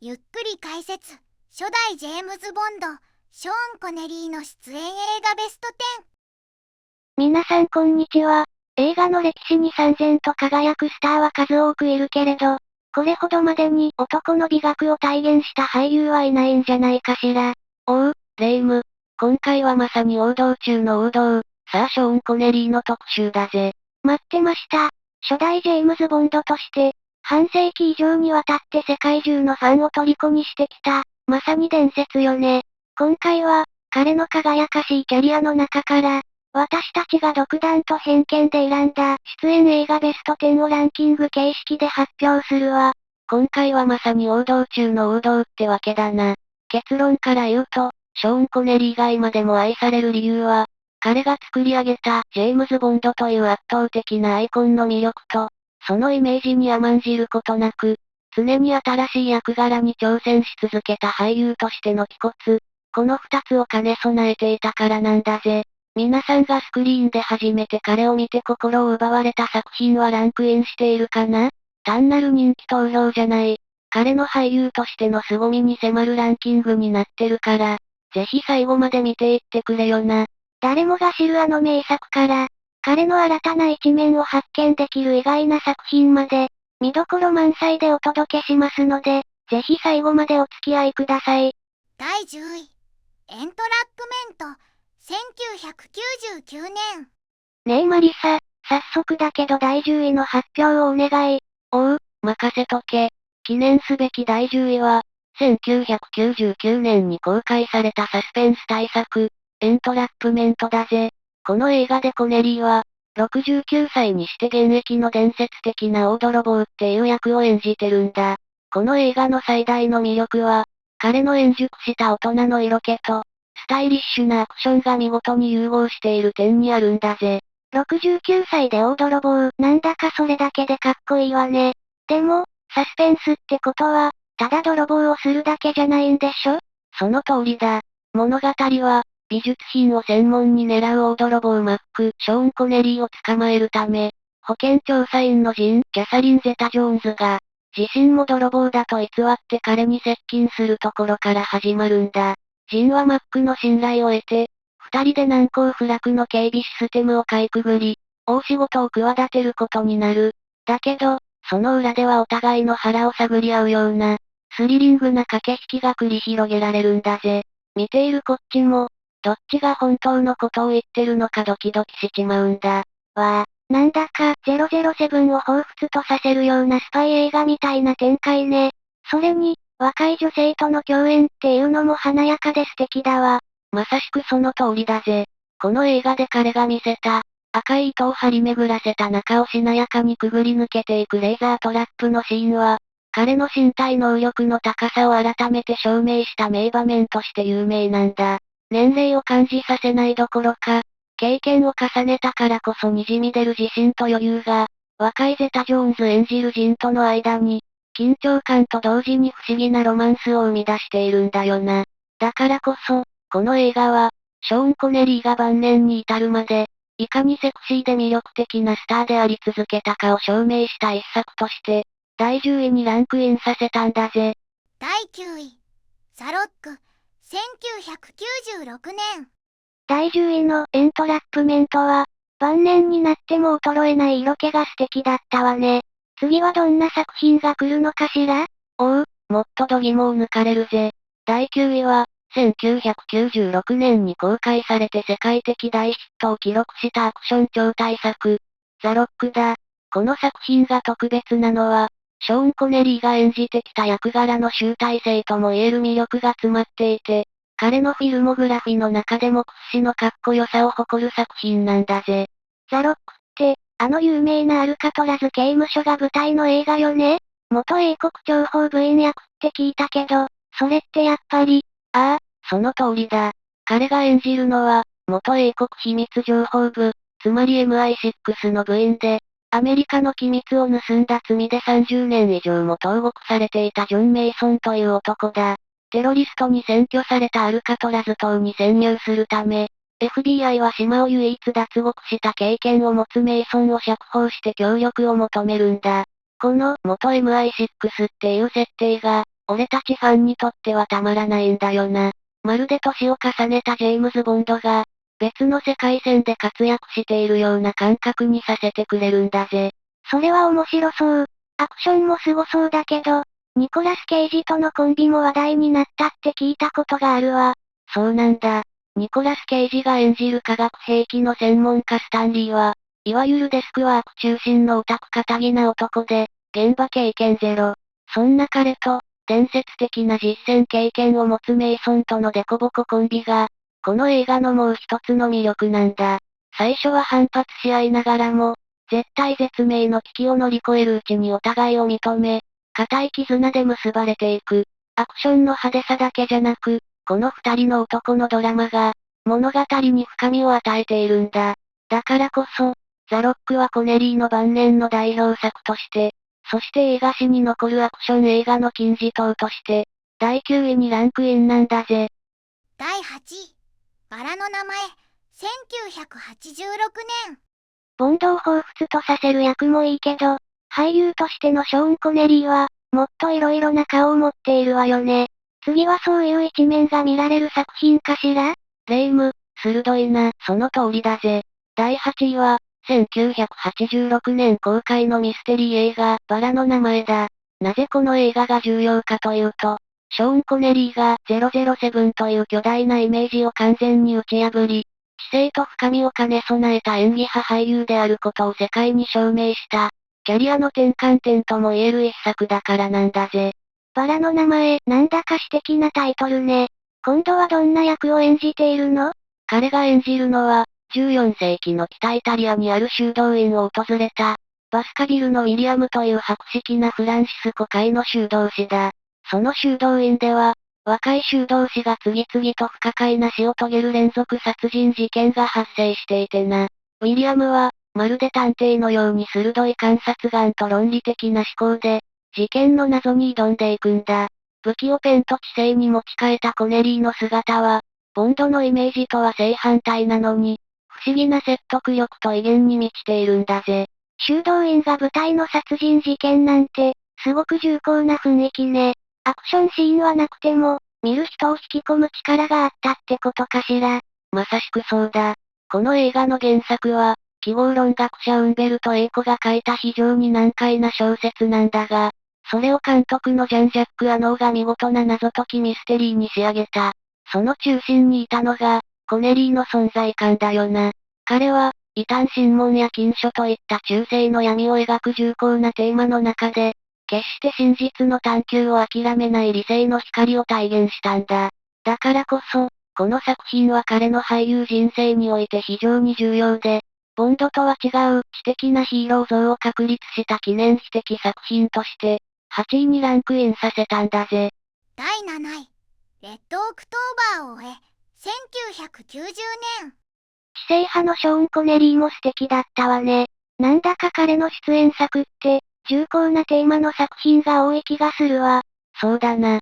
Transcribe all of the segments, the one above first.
ゆっくり解説。初代ジェームズ・ボンド、ショーン・コネリーの出演映画ベスト10。皆さんこんにちは。映画の歴史に燦然と輝くスターは数多くいるけれど、これほどまでに男の美学を体現した俳優はいないんじゃないかしら。おう、レイム。今回はまさに王道中の王道、さあショーン・コネリーの特集だぜ。待ってました。初代ジェームズ・ボンドとして、半世紀以上にわたって世界中のファンを虜にしてきた、まさに伝説よね。今回は、彼の輝かしいキャリアの中から、私たちが独断と偏見で選んだ出演映画ベスト10をランキング形式で発表するわ。今回はまさに王道中の王道ってわけだな。結論から言うと、ショーン・コネリーが今でも愛される理由は、彼が作り上げたジェームズ・ボンドという圧倒的なアイコンの魅力と、そのイメージに甘んじることなく、常に新しい役柄に挑戦し続けた俳優としての気骨、この二つを兼ね備えていたからなんだぜ。皆さんがスクリーンで初めて彼を見て心を奪われた作品はランクインしているかな？単なる人気投票じゃない。彼の俳優としての凄みに迫るランキングになってるから、ぜひ最後まで見ていってくれよな。誰もが知るあの名作から、彼の新たな一面を発見できる意外な作品まで、見どころ満載でお届けしますので、ぜひ最後までお付き合いください。第10位、エントラックメント、1999年。ねえマリサ、早速だけど第10位の発表をお願い。おう、任せとけ。記念すべき第10位は、1999年に公開されたサスペンス大作、エントラップメントだぜ。この映画でコネリーは、69歳にして現役の伝説的な大泥棒っていう役を演じてるんだ。この映画の最大の魅力は、彼の円熟した大人の色気と、スタイリッシュなアクションが見事に融合している点にあるんだぜ。69歳で大泥棒、なんだかそれだけでかっこいいわね。でも、サスペンスってことは、ただ泥棒をするだけじゃないんでしょ？その通りだ。物語は、美術品を専門に狙う大泥棒マック、ショーン・コネリーを捕まえるため、保健調査員のジン・キャサリン・ゼタ・ジョーンズが、自身も泥棒だと偽って彼に接近するところから始まるんだ。ジンはマックの信頼を得て、二人で難攻不落の警備システムをかいくぐり、大仕事を企てることになる。だけど、その裏ではお互いの腹を探り合うような、スリリングな駆け引きが繰り広げられるんだぜ。見ているこっちも、どっちが本当のことを言ってるのかドキドキしちまうんだ。わあ、なんだか007を彷彿とさせるようなスパイ映画みたいな展開ね。それに、若い女性との共演っていうのも華やかで素敵だわ。まさしくその通りだぜ。この映画で彼が見せた、赤い糸を張り巡らせた中をしなやかにくぐり抜けていくレーザートラップのシーンは、彼の身体能力の高さを改めて証明した名場面として有名なんだ。年齢を感じさせないどころか、経験を重ねたからこそ滲み出る自信と余裕が、若いゼタ・ジョーンズ演じるジンとの間に、緊張感と同時に不思議なロマンスを生み出しているんだよな。だからこそ、この映画は、ショーン・コネリーが晩年に至るまで、いかにセクシーで魅力的なスターであり続けたかを証明した一作として、第10位にランクインさせたんだぜ。第9位、ザ・ロック、1996年。第10位のエントラップメントは、晩年になっても衰えない色気が素敵だったわね。次はどんな作品が来るのかしら？おう、もっと度肝を抜かれるぜ。第9位は、1996年に公開されて世界的大ヒットを記録したアクション超大作、ザ・ロックだ。この作品が特別なのは、ショーン・コネリーが演じてきた役柄の集大成とも言える魅力が詰まっていて、彼のフィルモグラフィの中でも屈指のかっこよさを誇る作品なんだぜ。ザ・ロックって、あの有名なアルカトラズ刑務所が舞台の映画よね？元英国諜報部員役って聞いたけど、それってやっぱり、ああ、その通りだ。彼が演じるのは、元英国秘密情報部、つまり MI6 の部員で、アメリカの機密を盗んだ罪で30年以上も投獄されていたジョン・メイソンという男だ。テロリストに占拠されたアルカトラズ島に潜入するため、FBI は島を唯一脱獄した経験を持つメイソンを釈放して協力を求めるんだ。この元 MI6 っていう設定が、俺たちファンにとってはたまらないんだよな。まるで年を重ねたジェームズ・ボンドが、別の世界線で活躍しているような感覚にさせてくれるんだぜ。それは面白そう。アクションもすごそうだけど、ニコラス・ケイジとのコンビも話題になったって聞いたことがあるわ。そうなんだ。ニコラス・ケイジが演じる化学兵器の専門家スタンリーは、いわゆるデスクワーク中心のオタク堅気な男で、現場経験ゼロ。そんな彼と、伝説的な実戦経験を持つメイソンとのデコボココンビが、この映画のもう一つの魅力なんだ。最初は反発し合いながらも、絶体絶命の危機を乗り越えるうちにお互いを認め、固い絆で結ばれていく。アクションの派手さだけじゃなく、この二人の男のドラマが、物語に深みを与えているんだ。だからこそ、ザ・ロックはコネリーの晩年の代表作として、そして映画史に残るアクション映画の金字塔として、第9位にランクインなんだぜ。第8位、バラの名前、1986年。ボンドを彷彿とさせる役もいいけど、俳優としてのショーン・コネリーは、もっと色々な顔を持っているわよね。次はそういう一面が見られる作品かしら？レイム、鋭いな、その通りだぜ。第8位は、1986年公開のミステリー映画、バラの名前だ。なぜこの映画が重要かというと、ショーン・コネリーが007という巨大なイメージを完全に打ち破り、知性と深みを兼ね備えた演技派俳優であることを世界に証明した、キャリアの転換点とも言える一作だからなんだぜ。バラの名前、なんだか詩的なタイトルね。今度はどんな役を演じているの？彼が演じるのは、14世紀の北イタリアにある修道院を訪れた、バスカビルのウィリアムという博識なフランシスコ会の修道士だ。その修道院では、若い修道士が次々と不可解な死を遂げる連続殺人事件が発生していてな。ウィリアムは、まるで探偵のように鋭い観察眼と論理的な思考で、事件の謎に挑んでいくんだ。武器をペンと知性に持ち替えたコネリーの姿は、ボンドのイメージとは正反対なのに、不思議な説得力と威厳に満ちているんだぜ。修道院が舞台の殺人事件なんて、すごく重厚な雰囲気ね。アクションシーンはなくても、見る人を引き込む力があったってことかしら。まさしくそうだ。この映画の原作は、記号論学者ウンベルト・エイコが書いた非常に難解な小説なんだが、それを監督のジャン・ジャック・アノーが見事な謎解きミステリーに仕上げた。その中心にいたのが、コネリーの存在感だよな。彼は、異端審問や禁書といった中世の闇を描く重厚なテーマの中で、決して真実の探求を諦めない理性の光を体現したんだ。だからこそ、この作品は彼の俳優人生において非常に重要で、ボンドとは違う知的なヒーロー像を確立した記念碑的作品として、8位にランクインさせたんだぜ。第7位、レッドオクトーバーを終え、1990年。知性派のショーン・コネリーも素敵だったわね。なんだか彼の出演作って、重厚なテーマの作品が多い気がするわ。そうだな。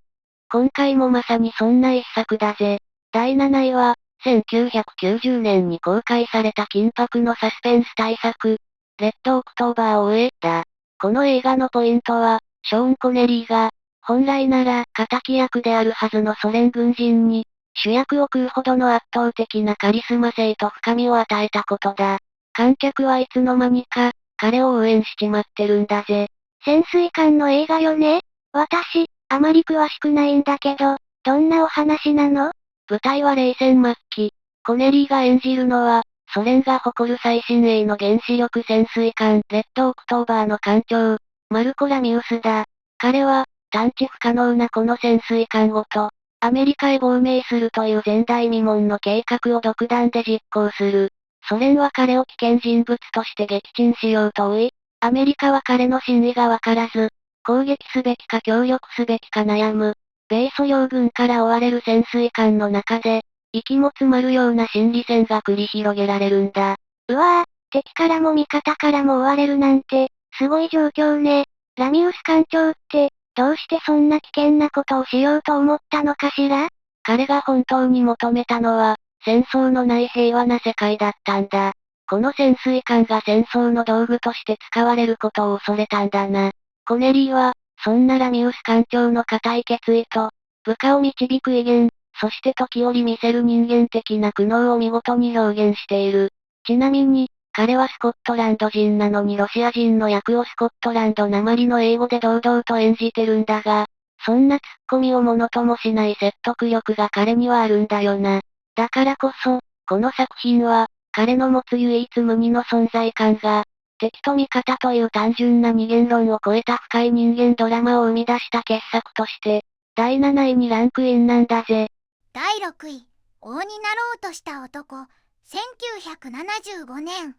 今回もまさにそんな一作だぜ。第7位は、1990年に公開された緊迫のサスペンス大作、レッドオクトーバーを終え、だ。この映画のポイントは、ショーン・コネリーが、本来なら、敵役であるはずのソ連軍人に、主役を食うほどの圧倒的なカリスマ性と深みを与えたことだ。観客はいつの間にか、彼を応援しちまってるんだぜ。潜水艦の映画よね？私、あまり詳しくないんだけど、どんなお話なの？舞台は冷戦末期。コネリーが演じるのは、ソ連が誇る最新鋭の原子力潜水艦、レッドオクトーバーの艦長、マルコ・ラミウスだ。彼は、探知不可能なこの潜水艦ごと、アメリカへ亡命するという前代未聞の計画を独断で実行する。ソ連は彼を危険人物として撃沈しようと追い、アメリカは彼の真意がわからず、攻撃すべきか協力すべきか悩む。米ソ両軍から追われる潜水艦の中で、息も詰まるような心理戦が繰り広げられるんだ。うわぁ、敵からも味方からも追われるなんて、すごい状況ね。ラミウス艦長って、どうしてそんな危険なことをしようと思ったのかしら？彼が本当に求めたのは、戦争のない平和な世界だったんだ。この潜水艦が戦争の道具として使われることを恐れたんだな。コネリーは、そんなラミウス艦長の固い決意と、部下を導く威厳、そして時折見せる人間的な苦悩を見事に表現している。ちなみに、彼はスコットランド人なのにロシア人の役をスコットランド訛りの英語で堂々と演じてるんだが、そんなツッコミをものともしない説得力が彼にはあるんだよな。だからこそ、この作品は、彼の持つ唯一無二の存在感が、敵と味方という単純な二元論を超えた深い人間ドラマを生み出した傑作として、第7位にランクインなんだぜ。第6位、王になろうとした男、1975年。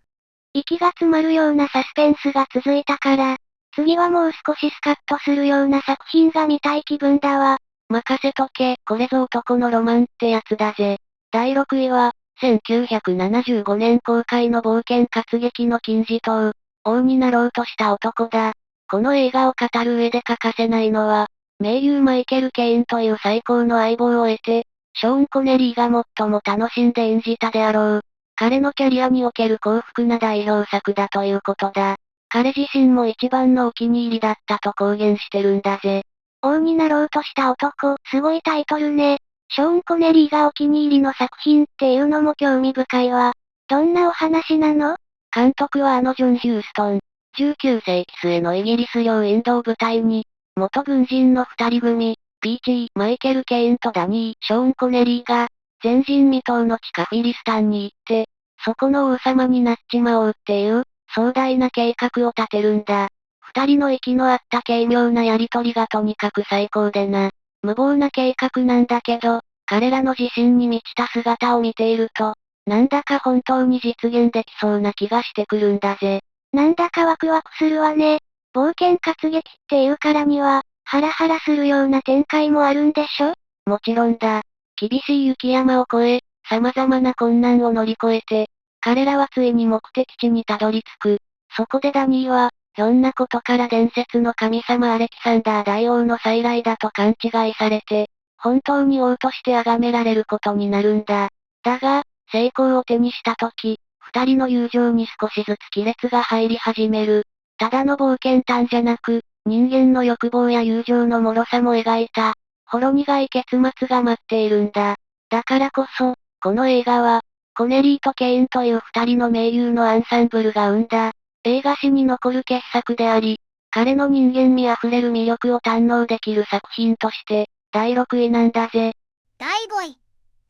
息が詰まるようなサスペンスが続いたから、次はもう少しスカッとするような作品が見たい気分だわ。任せとけ、これぞ男のロマンってやつだぜ。第6位は、1975年公開の冒険活劇の金字塔、王になろうとした男だ。この映画を語る上で欠かせないのは、名優マイケル・ケインという最高の相棒を得て、ショーン・コネリーが最も楽しんで演じたであろう。彼のキャリアにおける幸福な代表作だということだ。彼自身も一番のお気に入りだったと公言してるんだぜ。王になろうとした男、すごいタイトルね。ショーン・コネリーがお気に入りの作品っていうのも興味深いわ。どんなお話なの？監督はジョン・ヒューストン。19世紀末のイギリス領インドを舞台に、元軍人の二人組、ピーチー、マイケル・ケインとダニー、ショーン・コネリーが、前人未到の地下フィリスタンに行って、そこの王様になっちまおうっていう、壮大な計画を立てるんだ。二人の息の合った軽妙なやりとりがとにかく最高でな。無謀な計画なんだけど、彼らの自信に満ちた姿を見ていると、なんだか本当に実現できそうな気がしてくるんだぜ。なんだかワクワクするわね。冒険活劇っていうからには、ハラハラするような展開もあるんでしょ？もちろんだ。厳しい雪山を越え、様々な困難を乗り越えて、彼らはついに目的地にたどり着く。そこでダニーは、ひょんなことから伝説の神様アレキサンダー大王の再来だと勘違いされて、本当に王として崇められることになるんだ。だが、成功を手にした時、二人の友情に少しずつ亀裂が入り始める。ただの冒険探じゃなく、人間の欲望や友情の脆さも描いた、ほろ苦い結末が待っているんだ。だからこそ、この映画は、コネリーとケインという二人の名優のアンサンブルが生んだ、映画史に残る傑作であり、彼の人間味あふれる魅力を堪能できる作品として、第6位なんだぜ。第5位、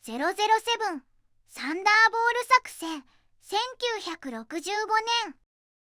007、サンダーボール作戦、1965年。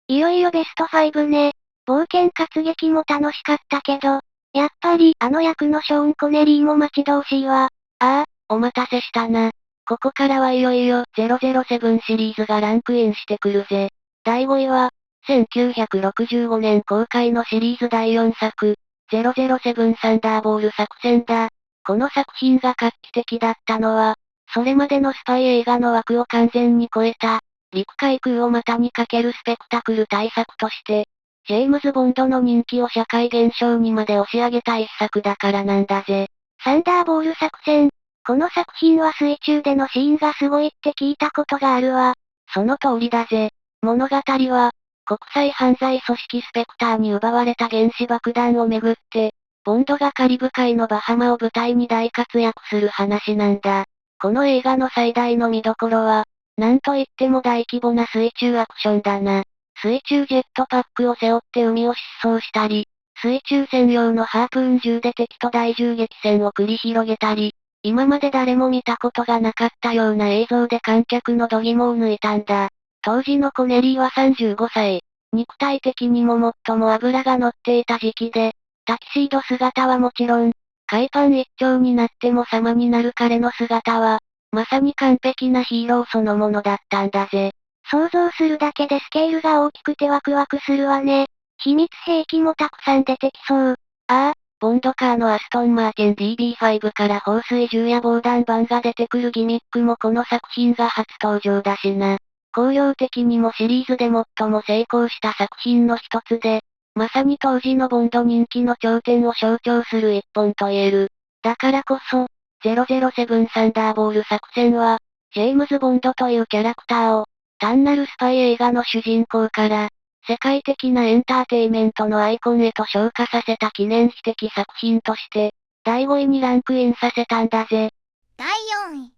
いよいよベスト5ね。冒険活劇も楽しかったけど、やっぱりあの役のショーン・コネリーも待ち遠しいわ。ああ、お待たせしたな。ここからはいよいよ007シリーズがランクインしてくるぜ。第5位は、1965年公開のシリーズ第4作、007サンダーボール作戦だ。この作品が画期的だったのは、それまでのスパイ映画の枠を完全に超えた、陸海空を股にかけるスペクタクル大作として、ジェームズ・ボンドの人気を社会現象にまで押し上げた一作だからなんだぜ。サンダーボール作戦。この作品は水中でのシーンがすごいって聞いたことがあるわ。その通りだぜ。物語は、国際犯罪組織スペクターに奪われた原子爆弾をめぐって、ボンドがカリブ海のバハマを舞台に大活躍する話なんだ。この映画の最大の見どころは、なんといっても大規模な水中アクションだな。水中ジェットパックを背負って海を疾走したり、水中専用のハープーン銃で敵と大銃撃戦を繰り広げたり、今まで誰も見たことがなかったような映像で観客の度肝を抜いたんだ。当時のコネリーは35歳。肉体的にも最も脂が乗っていた時期で、タキシード姿はもちろん、海パン一丁になっても様になる彼の姿は、まさに完璧なヒーローそのものだったんだぜ。想像するだけでスケールが大きくてワクワクするわね。秘密兵器もたくさん出てきそう。ああ、ボンドカーのアストンマーティン DB5 から放水銃や防弾板が出てくるギミックもこの作品が初登場だしな。工業的にもシリーズで最も成功した作品の一つで、まさに当時のボンド人気の頂点を象徴する一本と言える。だからこそ、007サンダーボール作戦は、ジェームズ・ボンドというキャラクターを、単なるスパイ映画の主人公から、世界的なエンターテイメントのアイコンへと昇華させた記念碑的作品として、第5位にランクインさせたんだぜ。第4位、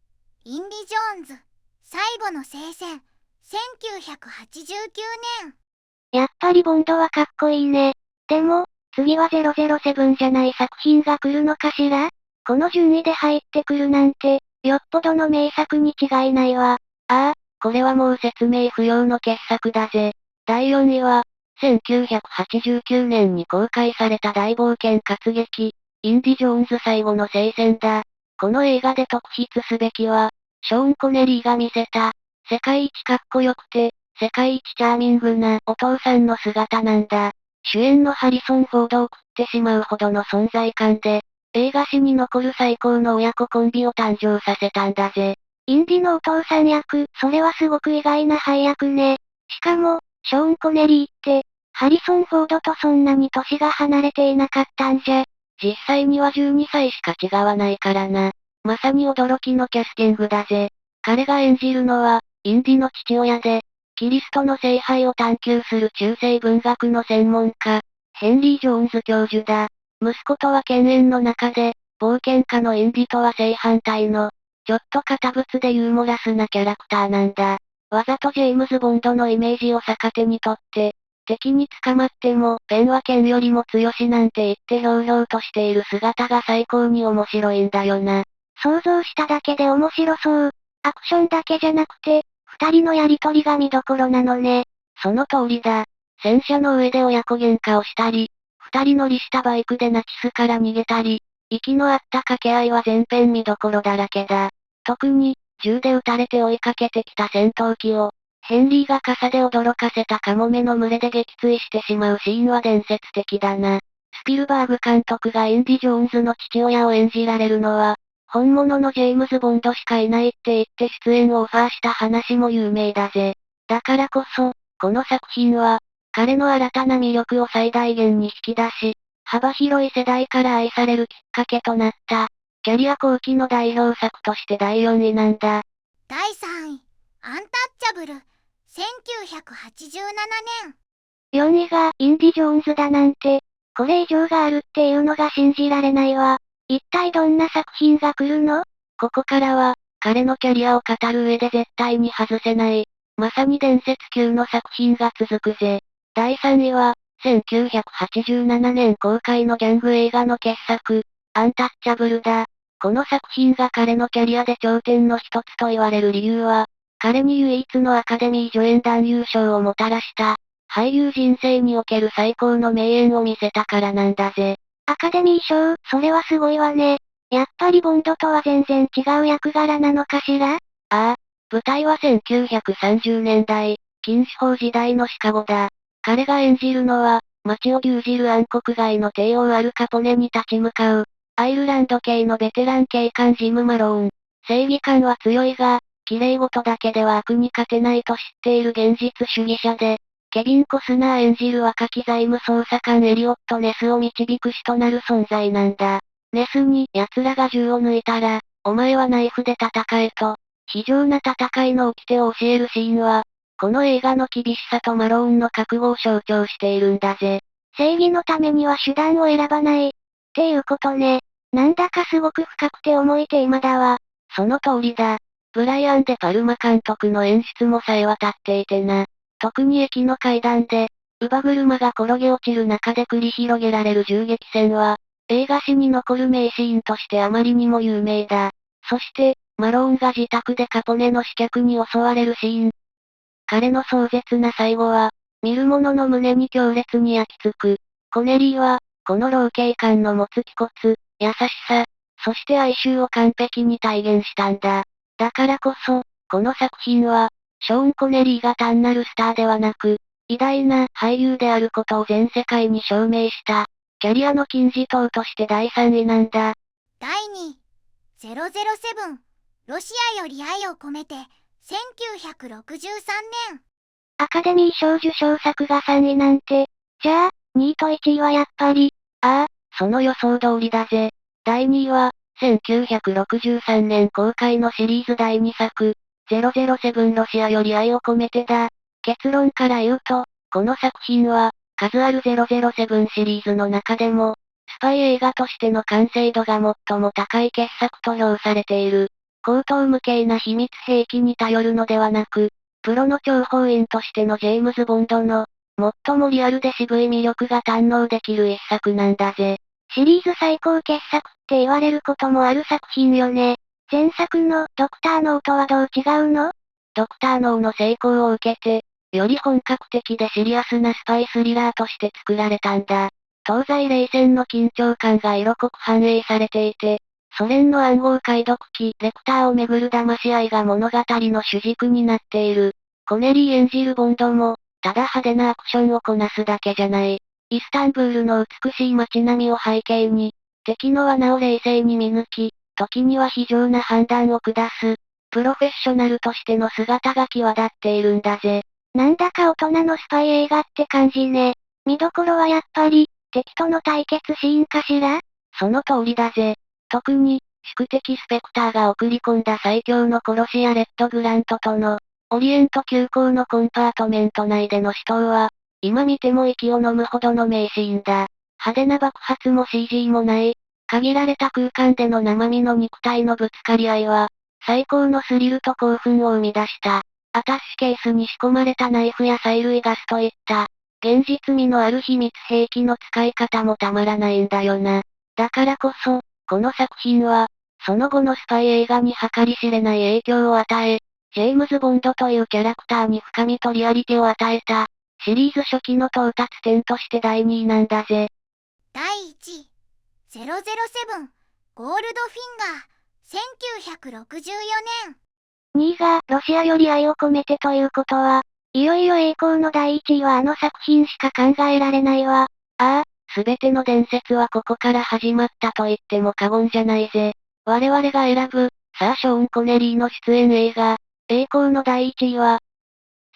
インディ・ジョーンズ、最後の聖戦、1989年。やっぱりボンドはかっこいいね。でも、次は007じゃない作品が来るのかしら？この順位で入ってくるなんて、よっぽどの名作に違いないわ。ああ、これはもう説明不要の傑作だぜ。第4位は、1989年に公開された大冒険活劇、インディ・ジョーンズ最後の聖戦だ。この映画で特筆すべきは、ショーン・コネリーが見せた、世界一かっこよくて、世界一チャーミングなお父さんの姿なんだ。主演のハリソン・フォードを食ってしまうほどの存在感で、映画史に残る最高の親子コンビを誕生させたんだぜ。インディのお父さん役、それはすごく意外な配役ね。しかも、ショーン・コネリーって、ハリソン・フォードとそんなに年が離れていなかったんじゃ。実際には12歳しか違わないからな。まさに驚きのキャスティングだぜ。彼が演じるのは、インディの父親で、キリストの聖杯を探求する中世文学の専門家、ヘンリー・ジョーンズ教授だ。息子とは犬猿の中で、冒険家のインディとは正反対の、ちょっと堅物でユーモラスなキャラクターなんだ。わざとジェームズ・ボンドのイメージを逆手にとって、敵に捕まっても、ペンは剣よりも強しなんて言ってひょうひょうとしている姿が最高に面白いんだよな。想像しただけで面白そう。アクションだけじゃなくて、二人のやりとりが見どころなのね。その通りだ。戦車の上で親子喧嘩をしたり、二人乗りしたバイクでナチスから逃げたり、息の合った掛け合いは全編見どころだらけだ。特に、銃で撃たれて追いかけてきた戦闘機を、ヘンリーが傘で驚かせたカモメの群れで撃墜してしまうシーンは伝説的だな。スピルバーグ監督がインディ・ジョーンズの父親を演じられるのは、本物のジェームズ・ボンドしかいないって言って出演をオファーした話も有名だぜ。だからこそ、この作品は、彼の新たな魅力を最大限に引き出し、幅広い世代から愛されるきっかけとなった、キャリア後期の代表作として第4位なんだ。第3位、アンタッチャブル、1987年。4位がインディ・ジョーンズだなんて、これ以上があるっていうのが信じられないわ。一体どんな作品が来るの？ここからは、彼のキャリアを語る上で絶対に外せない、まさに伝説級の作品が続くぜ。第3位は、1987年公開のギャング映画の傑作、アンタッチャブルだ。この作品が彼のキャリアで頂点の一つと言われる理由は、彼に唯一のアカデミー助演男優賞をもたらした、俳優人生における最高の名演を見せたからなんだぜ。アカデミー賞、それはすごいわね。やっぱりボンドとは全然違う役柄なのかしら？ああ、舞台は1930年代、禁酒法時代のシカゴだ。彼が演じるのは、街を牛耳る暗黒街の帝王アルカポネに立ち向かう、アイルランド系のベテラン警官ジム・マローン。正義感は強いが、綺麗事だけでは悪に勝てないと知っている現実主義者で、ケビン・コスナー演じる若き財務捜査官エリオット・ネスを導く師となる存在なんだ。ネスに奴らが銃を抜いたら、お前はナイフで戦えと、非常な戦いの掟を教えるシーンは、この映画の厳しさとマローンの覚悟を象徴しているんだぜ。正義のためには手段を選ばない。っていうことね。なんだかすごく深くて重いテーマだわ。その通りだ。ブライアン・デ・パルマ監督の演出も冴え渡っていてな。特に駅の階段で、乳母車が転げ落ちる中で繰り広げられる銃撃戦は、映画史に残る名シーンとしてあまりにも有名だ。そして、マローンが自宅でカポネの刺客に襲われるシーン。彼の壮絶な最後は、見る者の胸に強烈に焼き付く。コネリーは、この老警官の持つ気骨、優しさ、そして哀愁を完璧に体現したんだ。だからこそ、この作品は、ショーン・コネリーが単なるスターではなく、偉大な俳優であることを全世界に証明した、キャリアの金字塔として第3位なんだ。第2位、007、ロシアより愛を込めて、1963年。アカデミー賞受賞作が3位なんて、じゃあ、2位と1位はやっぱり、ああ、その予想通りだぜ。第2位は、1963年公開のシリーズ第2作、007ロシアより愛を込めてだ。結論から言うと、この作品は、数ある007シリーズの中でも、スパイ映画としての完成度が最も高い傑作と評されている。高等無形な秘密兵器に頼るのではなく、プロの諜報員としてのジェームズ・ボンドの、最もリアルで渋い魅力が堪能できる一作なんだぜ。シリーズ最高傑作って言われることもある作品よね。前作のドクターノーとはどう違うの？ドクターノーの成功を受けて、より本格的でシリアスなスパイスリラーとして作られたんだ。東西冷戦の緊張感が色濃く反映されていて、ソ連の暗号解読機レクターをめぐる騙し合いが物語の主軸になっている。コネリー演じるボンドも、ただ派手なアクションをこなすだけじゃない。イスタンブールの美しい街並みを背景に、敵の罠を冷静に見抜き、時には非常な判断を下す、プロフェッショナルとしての姿が際立っているんだぜ。なんだか大人のスパイ映画って感じね。見どころはやっぱり、敵との対決シーンかしら？その通りだぜ。特に、宿敵スペクターが送り込んだ最強の殺し屋レッドグラントとの、オリエント急行のコンパートメント内での死闘は、今見ても息を飲むほどの名シーンだ。派手な爆発も CG もない、限られた空間での生身の肉体のぶつかり合いは、最高のスリルと興奮を生み出した。アタッシュケースに仕込まれたナイフや催涙ガスといった、現実味のある秘密兵器の使い方もたまらないんだよな。だからこそ、この作品は、その後のスパイ映画に計り知れない影響を与え、ジェームズ・ボンドというキャラクターに深みとリアリティを与えた、シリーズ初期の到達点として第2位なんだぜ。第1位、007ゴールドフィンガー、1964年。2位が、ロシアより愛を込めてということは、いよいよ栄光の第1位はあの作品しか考えられないわ。ああ、すべての伝説はここから始まったと言っても過言じゃないぜ。我々が選ぶ、サーショーン・コネリーの出演映画、栄光の第1位は、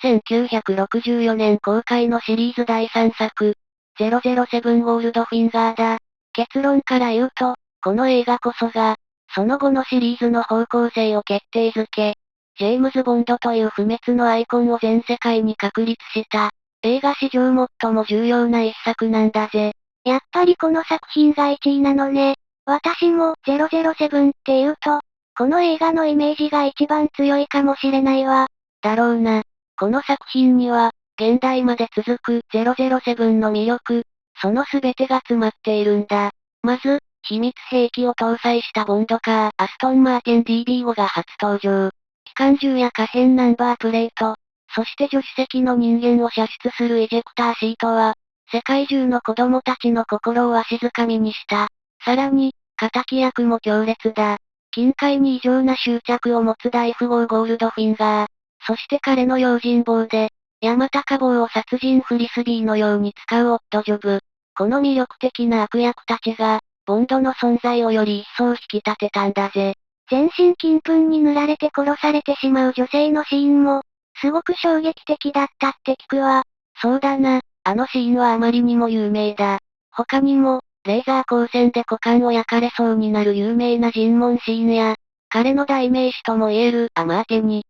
1964年公開のシリーズ第3作、007ゴールドフィンガーだ。結論から言うと、この映画こそが、その後のシリーズの方向性を決定づけ、ジェームズ・ボンドという不滅のアイコンを全世界に確立した、映画史上最も重要な一作なんだぜ。やっぱりこの作品が1位なのね。私も007って言うと、この映画のイメージが一番強いかもしれないわ。だろうな。この作品には、現代まで続く007の魅力、その全てが詰まっているんだ。まず、秘密兵器を搭載したボンドカー、アストンマーティン DB5 が初登場。機関銃や可変ナンバープレート、そして助手席の人間を射出するエジェクターシートは、世界中の子供たちの心をわしづかみにした。さらに、敵役も強烈だ。金塊に異常な執着を持つ大富豪ゴールドフィンガー。そして彼の用心棒で、山高帽を殺人フリスビーのように使うオッドジョブ。この魅力的な悪役たちが、ボンドの存在をより一層引き立てたんだぜ。全身金粉に塗られて殺されてしまう女性のシーンも、すごく衝撃的だったって聞くわ。そうだな、あのシーンはあまりにも有名だ。他にも、レーザー光線で股間を焼かれそうになる有名な尋問シーンや、彼の代名詞とも言える、マーティニ。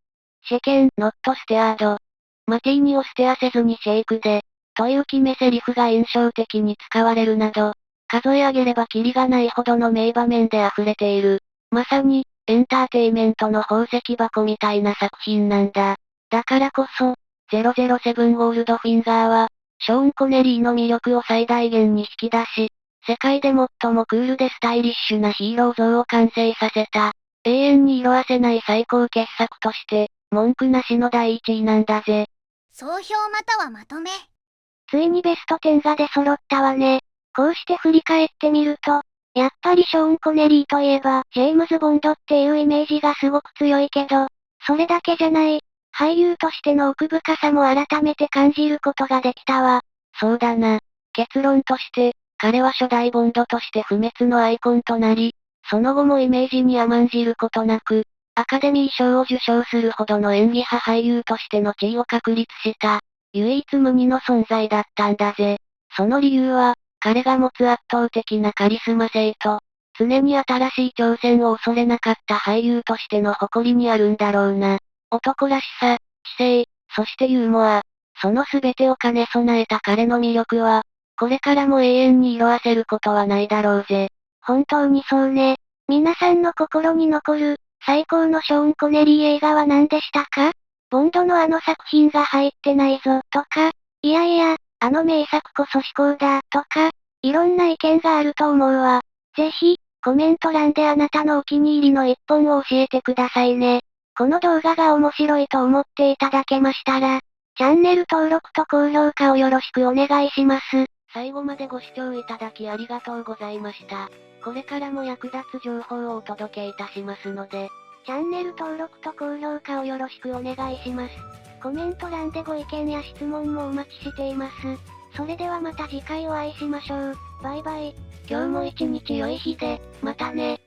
シェケン、ノットステアード。マティーニをステアせずにシェイクで、という決め台詞が印象的に使われるなど、数え上げればキリがないほどの名場面で溢れている。まさに、エンターテイメントの宝石箱みたいな作品なんだ。だからこそ、007ゴールドフィンガーは、ショーン・コネリーの魅力を最大限に引き出し、世界で最もクールでスタイリッシュなヒーロー像を完成させた、永遠に色褪せない最高傑作として、文句なしの第一位なんだぜ。総評またはまとめ。ついにベスト10が出揃ったわね。こうして振り返ってみると、やっぱりショーン・コネリーといえば、ジェームズ・ボンドっていうイメージがすごく強いけど、それだけじゃない、俳優としての奥深さも改めて感じることができたわ。そうだな。結論として、彼は初代ボンドとして不滅のアイコンとなり、その後もイメージに甘んじることなく、アカデミー賞を受賞するほどの演技派俳優としての地位を確立した、唯一無二の存在だったんだぜ。その理由は、彼が持つ圧倒的なカリスマ性と、常に新しい挑戦を恐れなかった俳優としての誇りにあるんだろうな。男らしさ、知性、そしてユーモア。その全てを兼ね備えた彼の魅力は、これからも永遠に色あせることはないだろうぜ。本当にそうね。皆さんの心に残る、最高のショーン・コネリー映画は何でしたか？ボンドのあの作品が入ってないぞ、とか、いやいや、あの名作こそ至高だ、とか、いろんな意見があると思うわ。ぜひ、コメント欄であなたのお気に入りの一本を教えてくださいね。この動画が面白いと思っていただけましたら、チャンネル登録と高評価をよろしくお願いします。最後までご視聴いただきありがとうございました。これからも役立つ情報をお届けいたしますので、チャンネル登録と高評価をよろしくお願いします。コメント欄でご意見や質問もお待ちしています。それではまた次回お会いしましょう。バイバイ。今日も一日良い日で、またね。